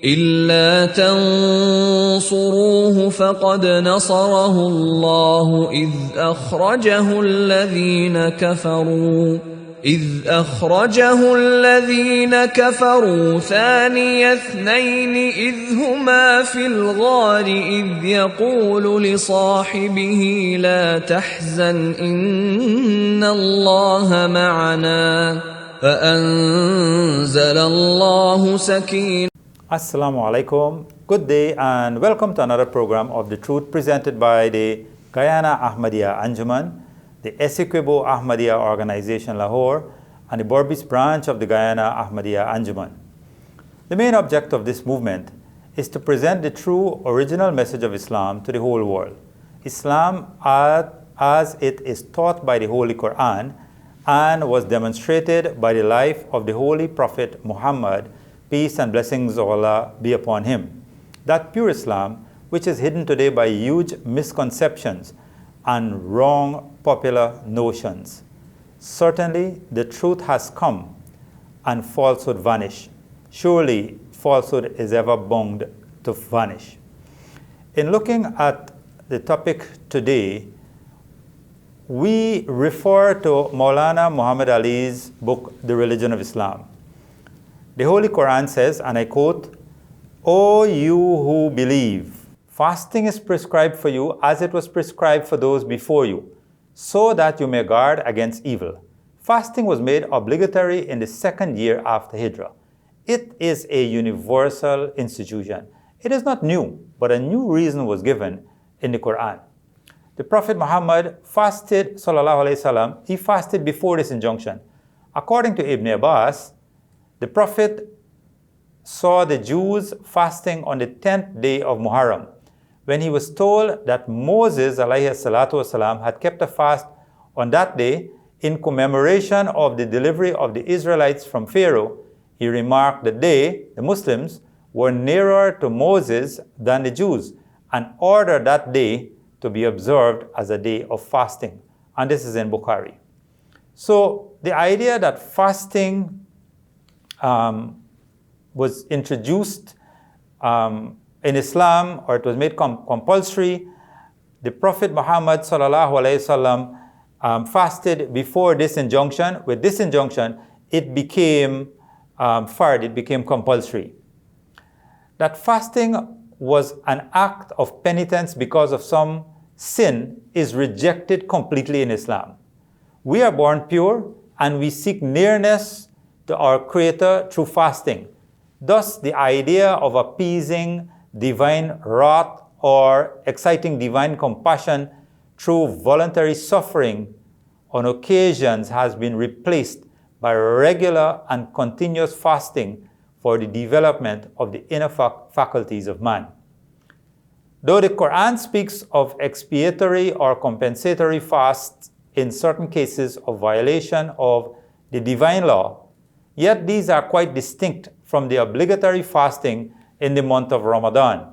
إلا تنصروه فقد نصره الله إذ أخرجه الذين كفروا ثاني اثنين إذ هما في الغار إذ يقول لصاحبه لا تحزن إن الله معنا فأنزل الله سكينته. Assalamu alaikum. Good day and welcome to another program of The Truth presented by the Guyana Ahmadiyya Anjuman, the Essequibo Ahmadiyya Organization Lahore, and the Berbice branch of the Guyana Ahmadiyya Anjuman. The main object of this movement is to present the true original message of Islam to the whole world. Islam as it is taught by the Holy Quran and was demonstrated by the life of the Holy Prophet Muhammad, peace and blessings of Allah be upon him. That pure Islam, which is hidden today by huge misconceptions and wrong popular notions. Certainly, the truth has come and falsehood vanish. Surely, falsehood is ever bound to vanish. In looking at the topic today, we refer to Maulana Muhammad Ali's book, The Religion of Islam. The Holy Quran says, and I quote, "O you who believe, fasting is prescribed for you as it was prescribed for those before you, so that you may guard against evil." Fasting was made obligatory in the second year after Hijrah. It is a universal institution. It is not new, but a new reason was given in the Quran. The Prophet Muhammad fasted, sallallahu alaihi wasallam, he fasted before this injunction. According to Ibn Abbas, the Prophet saw the Jews fasting on the 10th day of Muharram, when he was told that Moses alayhi salatu wasalam had kept a fast on that day in commemoration of the delivery of the Israelites from Pharaoh. He remarked that they, the Muslims, were nearer to Moses than the Jews and ordered that day to be observed as a day of fasting. And this is in Bukhari. So the idea that fasting was introduced in Islam, or it was made compulsory. The Prophet Muhammad sallallahu alaihi wasallam fasted before this injunction. With this injunction, it became fard, it became compulsory. That fasting was an act of penitence because of some sin is rejected completely in Islam. We are born pure and we seek nearness to our Creator through fasting. Thus, the idea of appeasing divine wrath or exciting divine compassion through voluntary suffering on occasions has been replaced by regular and continuous fasting for the development of the inner faculties of man. Though the Quran speaks of expiatory or compensatory fasts in certain cases of violation of the divine law, yet these are quite distinct from the obligatory fasting in the month of Ramadan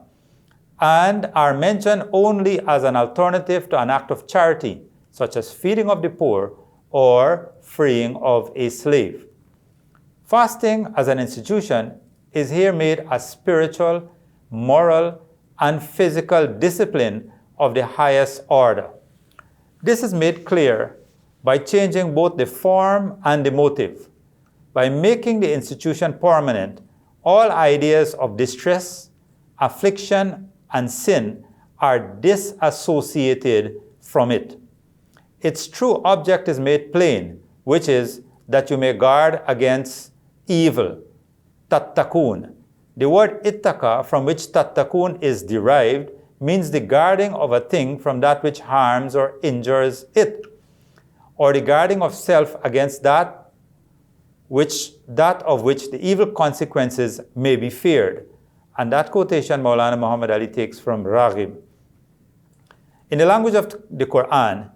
and are mentioned only as an alternative to an act of charity, such as feeding of the poor or freeing of a slave. Fasting as an institution is here made a spiritual, moral, and physical discipline of the highest order. This is made clear by changing both the form and the motive. By making the institution permanent, all ideas of distress, affliction, and sin are disassociated from it. Its true object is made plain, which is that you may guard against evil, tattakun. The word ittaka, from which tattakun is derived, means the guarding of a thing from that which harms or injures it, or the guarding of self against that of which the evil consequences may be feared. And that quotation Maulana Muhammad Ali takes from Raghib. In the language of the Quran,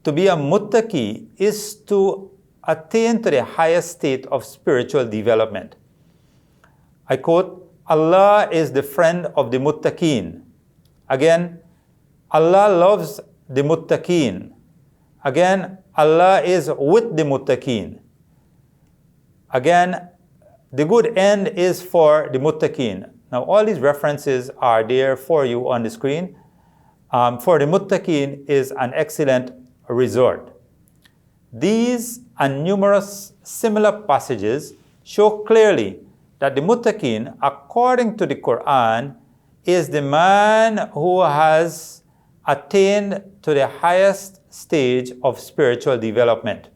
to be a muttaqi is to attain to the highest state of spiritual development. I quote, "Allah is the friend of the muttaqeen." Again, Allah loves the muttaqeen. Again, Allah is with the muttaqeen. Again, the good end is for the muttaqeen. Now, all these references are there for you on the screen. For the muttaqin is an excellent resort. These and numerous similar passages show clearly that the muttaqin, according to the Quran, is the man who has attained to the highest stage of spiritual development.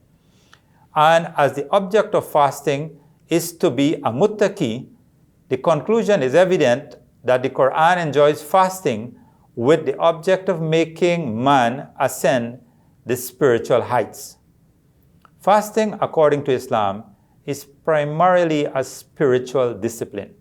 And as the object of fasting is to be a muttaqi, the conclusion is evident that the Quran enjoins fasting with the object of making man ascend the spiritual heights. Fasting, according to Islam, is primarily a spiritual discipline.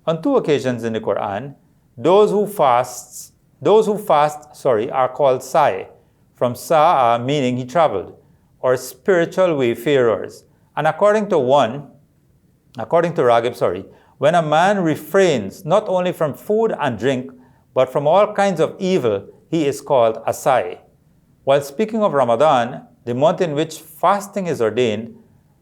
On 2 occasions in the Quran, those who fast are called sa'i, from sa'a meaning he traveled, or spiritual wayfarers. And according to Raghib, when a man refrains not only from food and drink, but from all kinds of evil, he is called a sa'i. While speaking of Ramadan, the month in which fasting is ordained,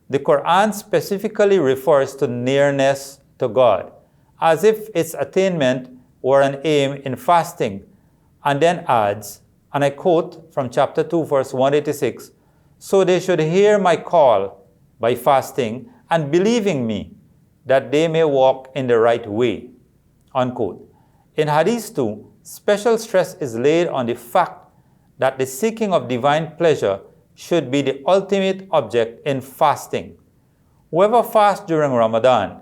the Quran specifically refers to nearness to God, as if its attainment were an aim in fasting, and then adds, and I quote from chapter 2, verse 186, "So they should hear my call by fasting and believing me, that they may walk in the right way," unquote. In Hadith 2, special stress is laid on the fact that the seeking of divine pleasure should be the ultimate object in fasting. Whoever fasts during Ramadan,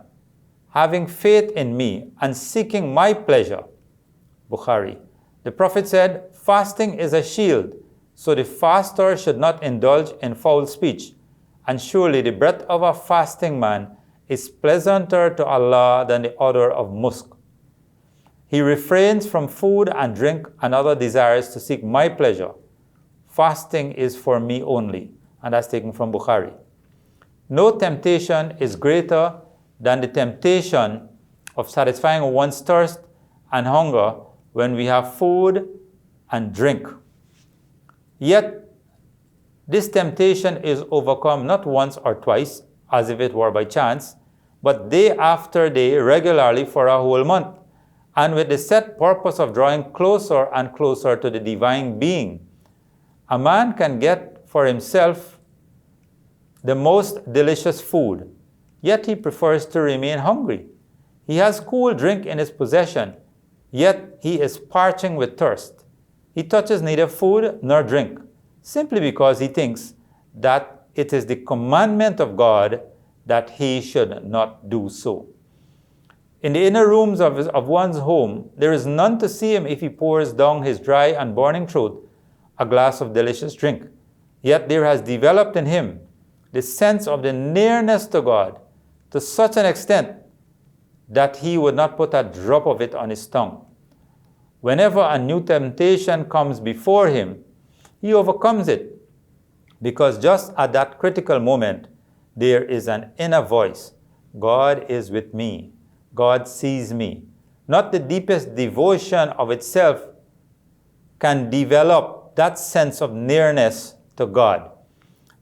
having faith in me and seeking my pleasure, Bukhari. The Prophet said, fasting is a shield, so the faster should not indulge in foul speech. And surely the breath of a fasting man is pleasanter to Allah than the odor of musk. He refrains from food and drink and other desires to seek my pleasure. Fasting is for me only. And that's taken from Bukhari. No temptation is greater than the temptation of satisfying one's thirst and hunger when we have food and drink. Yet, this temptation is overcome not once or twice, as if it were by chance, but day after day, regularly for a whole month, and with the set purpose of drawing closer and closer to the divine being. A man can get for himself the most delicious food, yet he prefers to remain hungry. He has cool drink in his possession, yet he is parching with thirst. He touches neither food nor drink, simply because he thinks that it is the commandment of God that he should not do so. In the inner rooms of one's home, there is none to see him if he pours down his dry and burning throat a glass of delicious drink. Yet there has developed in him the sense of the nearness to God to such an extent that he would not put a drop of it on his tongue. Whenever a new temptation comes before him, he overcomes it, because just at that critical moment, there is an inner voice. God is with me. God sees me. Not the deepest devotion of itself can develop that sense of nearness to God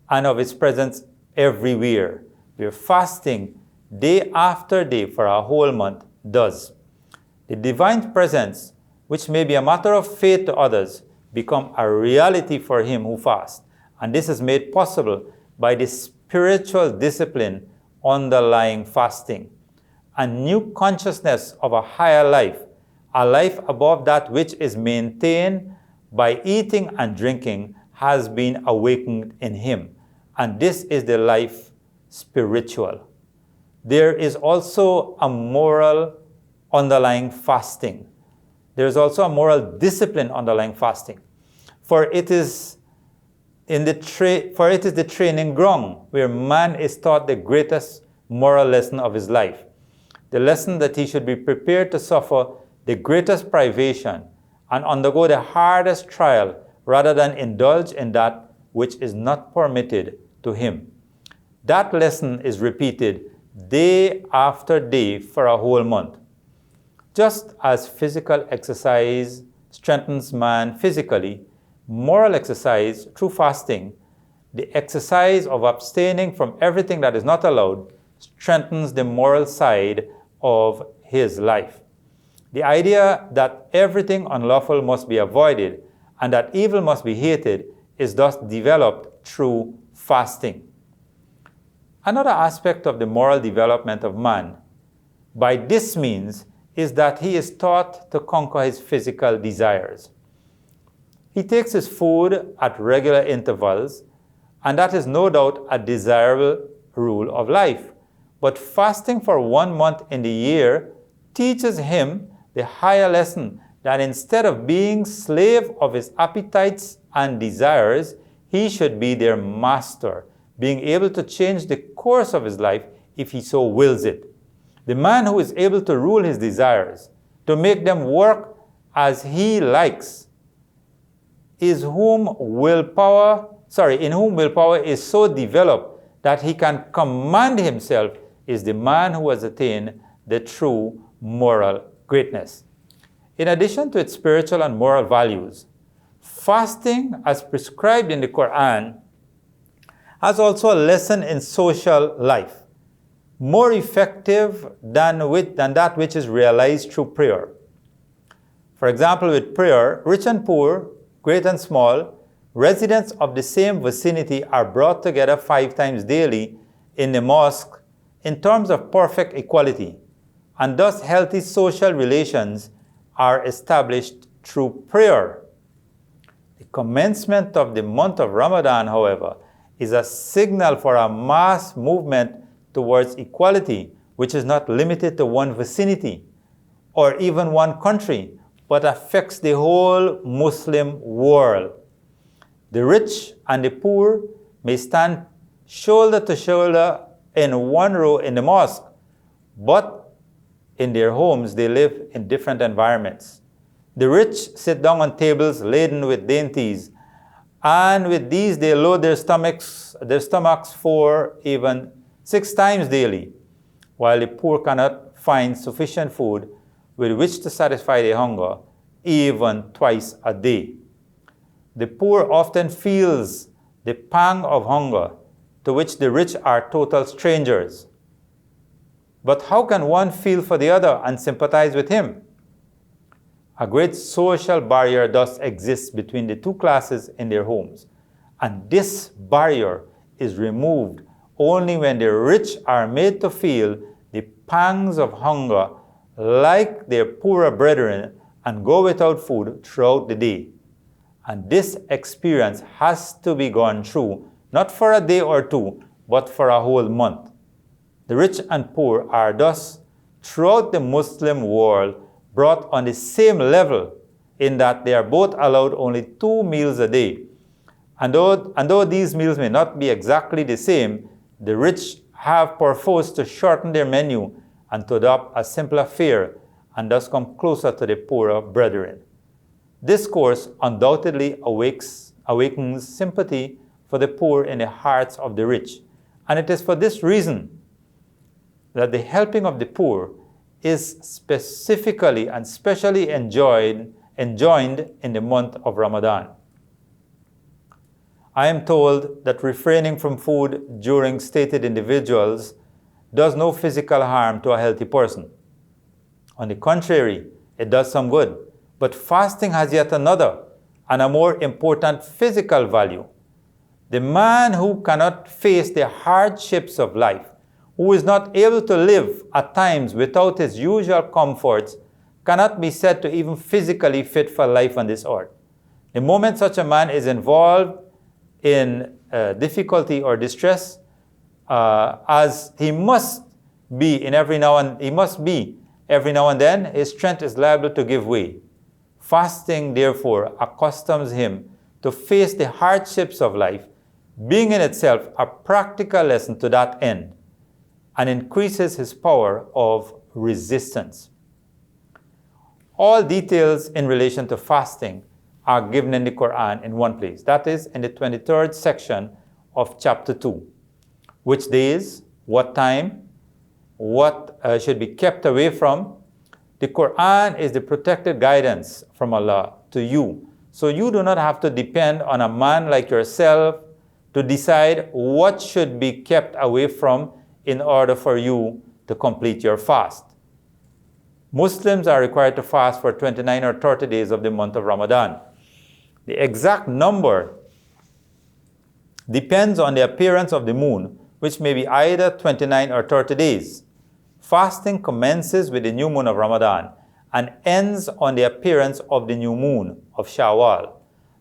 and of His presence everywhere. We're fasting day after day for a whole month does. The divine presence, which may be a matter of faith to others, become a reality for him who fasts. And this is made possible by the spiritual discipline underlying fasting. A new consciousness of a higher life, a life above that which is maintained by eating and drinking, has been awakened in him. And this is the life spiritual. There is also a moral underlying fasting. There is also a moral discipline underlying fasting. For it is the training ground where man is taught the greatest moral lesson of his life. The lesson that he should be prepared to suffer the greatest privation and undergo the hardest trial rather than indulge in that which is not permitted to him. That lesson is repeated day after day for a whole month. Just as physical exercise strengthens man physically, moral exercise through fasting, the exercise of abstaining from everything that is not allowed, strengthens the moral side of his life. The idea that everything unlawful must be avoided and that evil must be hated is thus developed through fasting. Another aspect of the moral development of man by this means is that he is taught to conquer his physical desires. He takes his food at regular intervals, and that is no doubt a desirable rule of life. But fasting for 1 month in the year teaches him the higher lesson that instead of being slave of his appetites and desires, he should be their master, being able to change the course of his life if he so wills it. The man who is able to rule his desires, to make them work as he likes, in whom willpower is so developed that he can command himself, is the man who has attained the true moral greatness. In addition to its spiritual and moral values, fasting, as prescribed in the Quran, has also a lesson in social life, more effective than that which is realized through prayer. For example, with prayer, rich and poor, great and small, residents of the same vicinity are brought together 5 times daily in the mosque in terms of perfect equality, and thus healthy social relations are established through prayer. The commencement of the month of Ramadan, however, is a signal for a mass movement towards equality, which is not limited to one vicinity or even one country, but affects the whole Muslim world. The rich and the poor may stand shoulder to shoulder in one row in the mosque, but in their homes they live in different environments. The rich sit down on tables laden with dainties, and with these they load their stomachs 4, even 6 times daily, while the poor cannot find sufficient food with which to satisfy their hunger, even twice a day. The poor often feels the pang of hunger, to which the rich are total strangers. But how can one feel for the other and sympathize with him? A great social barrier thus exists between the two classes in their homes, and this barrier is removed only when the rich are made to feel the pangs of hunger like their poorer brethren and go without food throughout the day. And this experience has to be gone through, not for a day or two, but for a whole month. The rich and poor are thus, throughout the Muslim world, brought on the same level in that they are both allowed only 2 meals a day. And though these meals may not be exactly the same, the rich have perforce to shorten their menu and to adopt a simpler fare and thus come closer to the poorer brethren. This course undoubtedly awakens sympathy for the poor in the hearts of the rich, and it is for this reason that the helping of the poor is specifically and specially enjoined in the month of Ramadan. I am told that refraining from food during stated individuals does no physical harm to a healthy person. On the contrary, it does some good. But fasting has yet another and a more important physical value. The man who cannot face the hardships of life, who is not able to live at times without his usual comforts, cannot be said to even physically fit for life on this earth. The moment such a man is involved in difficulty or distress, as he must be every now and then, his strength is liable to give way. Fasting, therefore, accustoms him to face the hardships of life, being in itself a practical lesson to that end, and increases his power of resistance. All details in relation to fasting are given in the Quran in one place. That is in the 23rd section of chapter 2. Which days, what time, what should be kept away from. The Quran is the protected guidance from Allah to you. So you do not have to depend on a man like yourself to decide what should be kept away from in order for you to complete your fast. Muslims are required to fast for 29 or 30 days of the month of Ramadan. The exact number depends on the appearance of the moon, which may be either 29 or 30 days. Fasting commences with the new moon of Ramadan and ends on the appearance of the new moon of Shawwal.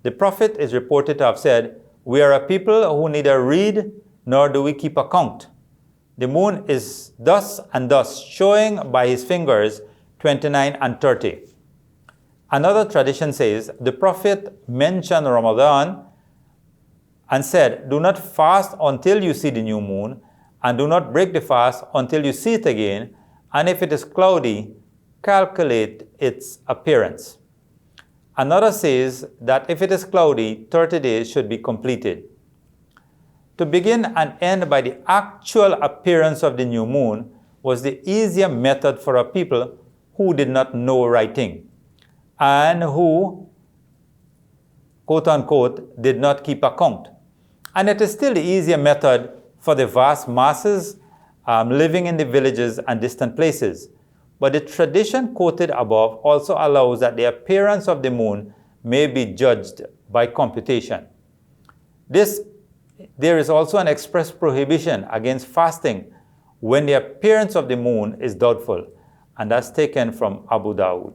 The Prophet is reported to have said, "We are a people who neither read nor do we keep account. The moon is thus and thus, showing by his fingers 29 and 30. Another tradition says the Prophet mentioned Ramadan and said, "Do not fast until you see the new moon, and do not break the fast until you see it again, and if it is cloudy, calculate its appearance." Another says that if it is cloudy, 30 days should be completed. To begin and end by the actual appearance of the new moon was the easier method for a people who did not know writing and who, quote unquote, did not keep account. And it is still the easier method for the vast masses living in the villages and distant places. But the tradition quoted above also allows that the appearance of the moon may be judged by computation. There is also an express prohibition against fasting when the appearance of the moon is doubtful, and that's taken from Abu Dawud.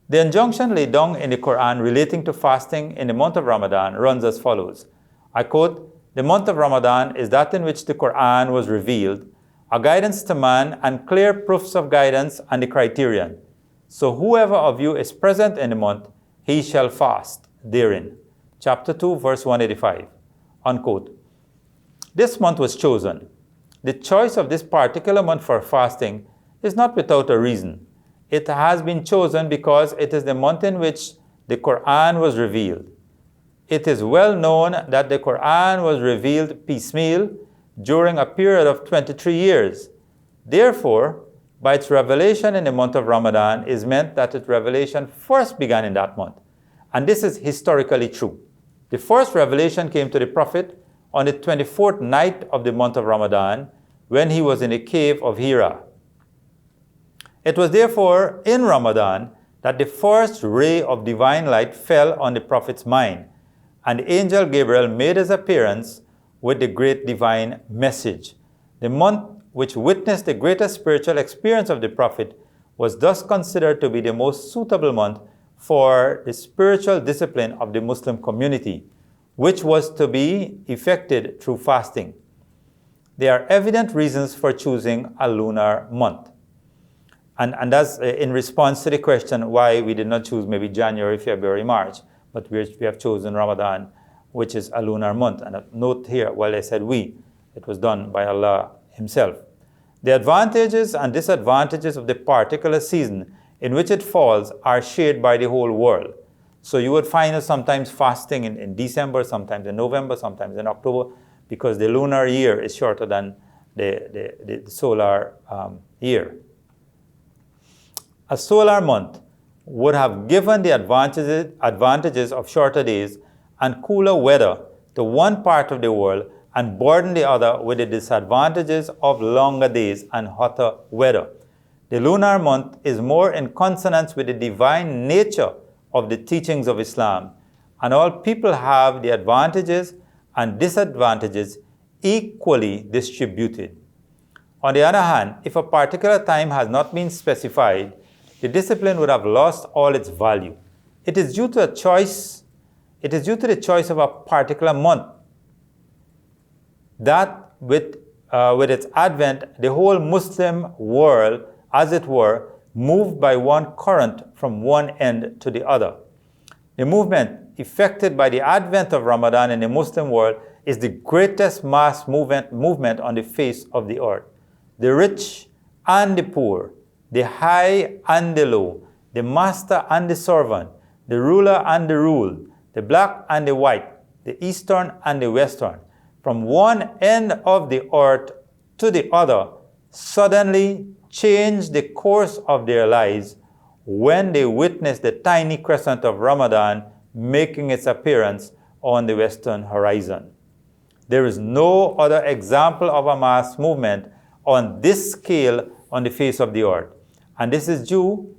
The injunction laid down in the Quran relating to fasting in the month of Ramadan runs as follows. I quote, "The month of Ramadan is that in which the Quran was revealed, a guidance to man and clear proofs of guidance and the criterion. So whoever of you is present in the month, he shall fast therein." Chapter 2, verse 185. Unquote. This month was chosen. The choice of this particular month for fasting is not without a reason. It has been chosen because it is the month in which the Quran was revealed. It is well known that the Quran was revealed piecemeal during a period of 23 years. Therefore, by its revelation in the month of Ramadan is meant that its revelation first began in that month. And this is historically true. The first revelation came to the Prophet on the 24th night of the month of Ramadan when he was in the cave of Hira. It was therefore in Ramadan that the first ray of divine light fell on the Prophet's mind, and the angel Gabriel made his appearance with the great divine message. The month which witnessed the greatest spiritual experience of the Prophet was thus considered to be the most suitable month for the spiritual discipline of the Muslim community, which was to be effected through fasting. There are evident reasons for choosing a lunar month. And that's in response to the question why we did not choose maybe January, February, March, but we have chosen Ramadan, which is a lunar month. And note here, while I said we, it was done by Allah himself. The advantages and disadvantages of the particular season in which it falls are shared by the whole world. So you would find us sometimes fasting in December, sometimes in November, sometimes in October, because the lunar year is shorter than the solar year. A solar month would have given the advantages of shorter days and cooler weather to one part of the world and burdened the other with the disadvantages of longer days and hotter weather. The lunar month is more in consonance with the divine nature of the teachings of Islam, and all people have the advantages and disadvantages equally distributed. On the other hand, if a particular time has not been specified, the discipline would have lost all its value. It is due to the choice of a particular month that with its advent, the whole Muslim world, as it were, moved by one current from one end to the other. The movement effected by the advent of Ramadan in the Muslim world is the greatest mass movement on the face of the earth. The rich and the poor, the high and the low, the master and the servant, the ruler and the ruled, the black and the white, the eastern and the western, from one end of the earth to the other, suddenly changed the course of their lives when they witnessed the tiny crescent of Ramadan making its appearance on the western horizon. There is no other example of a mass movement on this scale on the face of the earth. And this is due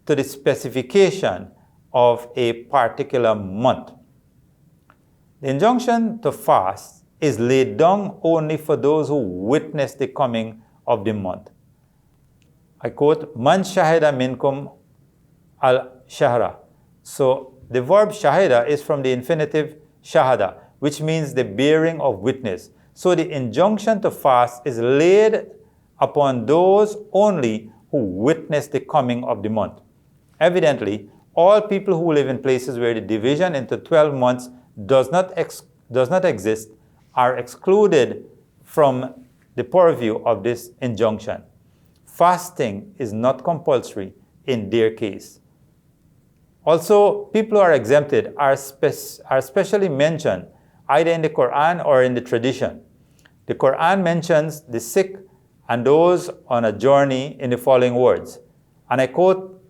to the specification of a particular month. The injunction to fast is laid down only for those who witness the coming of the month. I quote, Man shahida minkum al-shahra. So the verb shahida is from the infinitive shahada, which means the bearing of witness. So the injunction to fast is laid upon those only who witness the coming of the month. Evidently, all people who live in places where the division into 12 months does not exist are excluded from the purview of this injunction. Fasting is not compulsory in their case. Also, people who are exempted are specially mentioned either in the Quran or in the tradition. The Quran mentions the sick and those on a journey in the following words, and I quote,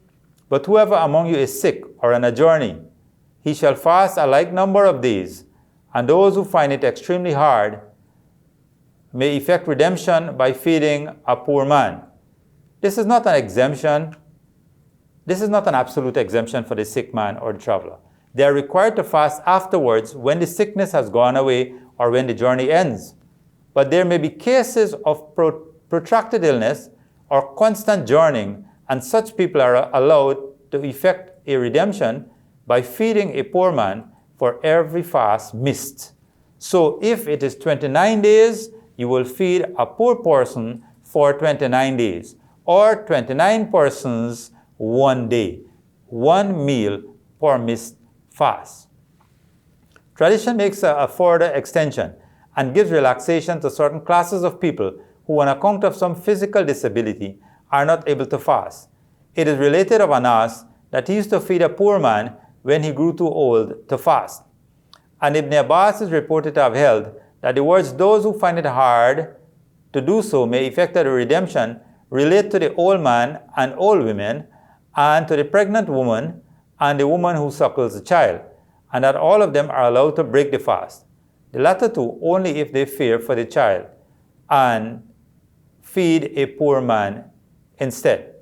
But whoever among you is sick or on a journey, he shall fast a like number of days, and those who find it extremely hard may effect redemption by feeding a poor man. This is not an exemption. This is not an absolute exemption for the sick man or the traveler. They are required to fast afterwards when the sickness has gone away or when the journey ends. But there may be cases of protracted illness or constant journeying, and such people are allowed to effect a redemption by feeding a poor man for every fast missed. So if it is 29 days, you will feed a poor person for 29 days, or 29 persons 1 day, 1 meal per missed fast. Tradition makes a further extension and gives relaxation to certain classes of people who, on account of some physical disability, are not able to fast. It is related of Anas that he used to feed a poor man when he grew too old to fast. And Ibn Abbas is reported to have held that the words, those who find it hard to do so may effect a redemption, relate to the old man and old women, and to the pregnant woman and the woman who suckles a child, and that all of them are allowed to break the fast. The latter two only if they fear for the child, and feed a poor man instead.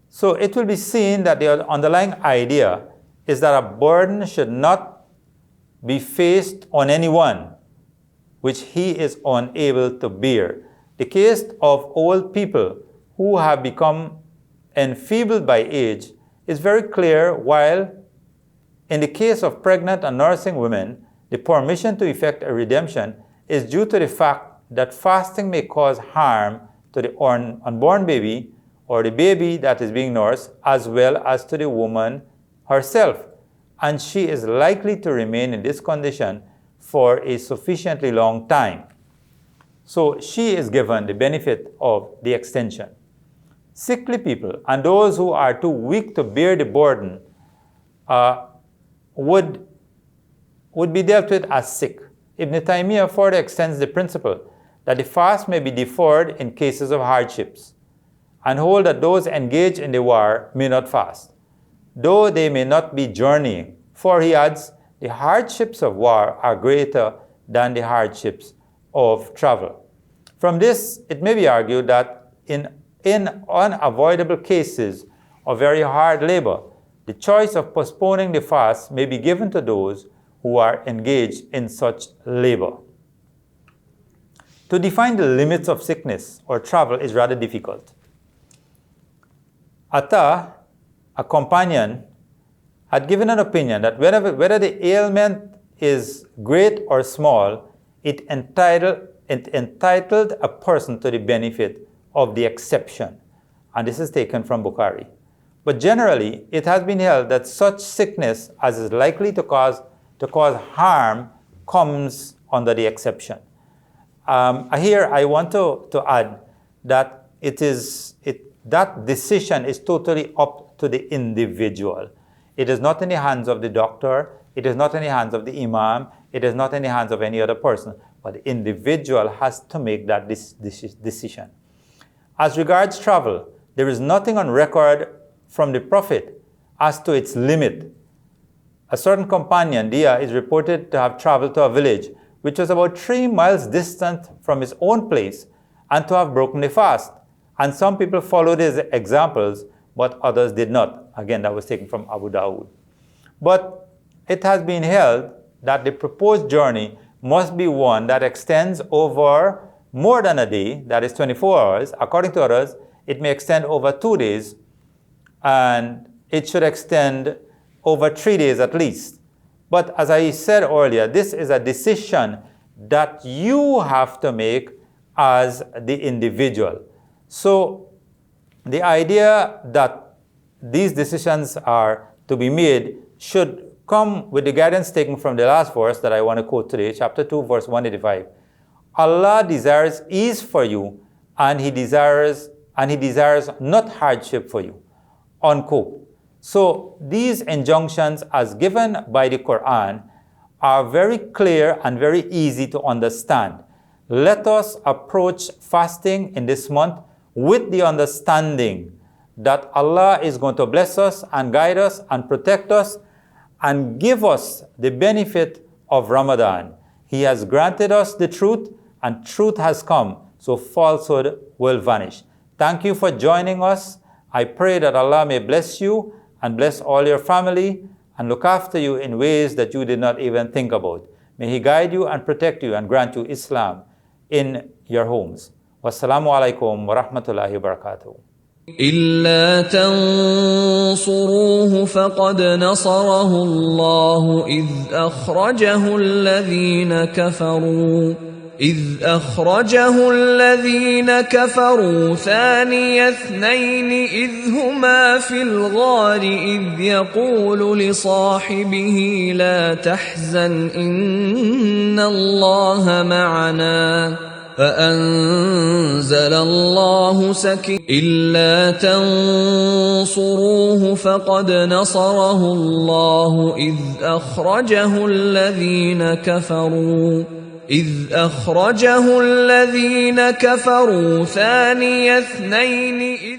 So it will be seen that the underlying idea is that a burden should not be faced on anyone which he is unable to bear. The case of old people who have become enfeebled by age is very clear, while in the case of pregnant and nursing women, the permission to effect a redemption is due to the fact that fasting may cause harm to the unborn baby or the baby that is being nursed, as well as to the woman herself, and she is likely to remain in this condition for a sufficiently long time. So she is given the benefit of the extension. Sickly people and those who are too weak to bear the burden would be dealt with as sick. Ibn Taymiyyah further extends the principle that the fast may be deferred in cases of hardships, and hold that those engaged in the war may not fast, though they may not be journeying. For he adds, the hardships of war are greater than the hardships of travel. From this, it may be argued that in unavoidable cases of very hard labor, the choice of postponing the fast may be given to those who are engaged in such labor. To define the limits of sickness or travel is rather difficult. Atta, a companion, had given an opinion that whether the ailment is great or small, it entitled a person to the benefit of the exception. And this is taken from Bukhari. But generally, it has been held that such sickness as is likely to cause harm comes under the exception. Here I want to add that that decision is totally up to the individual. It is not in the hands of the doctor, it is not in the hands of the imam, it is not in the hands of any other person, but the individual has to make that decision. As regards travel, there is nothing on record from the Prophet as to its limit. A certain companion, Dia, is reported to have traveled to a village which was about 3 miles distant from his own place, and to have broken the fast, And some people followed his examples, but others did not. Again, that was taken from Abu Dawood. But it has been held that the proposed journey must be one that extends over more than a day, that is 24 hours. According to others, it may extend over 2 days, and it should extend over 3 days at least. But as I said earlier, this is a decision that you have to make as the individual. So the idea that these decisions are to be made should come with the guidance taken from the last verse that I want to quote today, chapter 2, verse 185. Allah desires ease for you, and He desires not hardship for you. Unquote. So these injunctions, as given by the Quran, are very clear and very easy to understand. Let us approach fasting in this month with the understanding that Allah is going to bless us and guide us and protect us and give us the benefit of Ramadan. He has granted us the truth, and truth has come, so falsehood will vanish. Thank you for joining us. I pray that Allah may bless you and bless all your family and look after you in ways that you did not even think about. May He guide you and protect you and grant you Islam in your homes. Wassalamu alaikum wa rahmatullahi wa barakatuh. إلا تنصروه فقد نصره الله إذ أخرجه الذين كفروا ثاني اثنين إذ هما في الغار إذ يقول لصاحبه لا تحزن إن الله معنا فأنزل الله سكينته إلا تنصروه فقد نصره الله إذ أخرجه الذين كفروا ثاني اثنين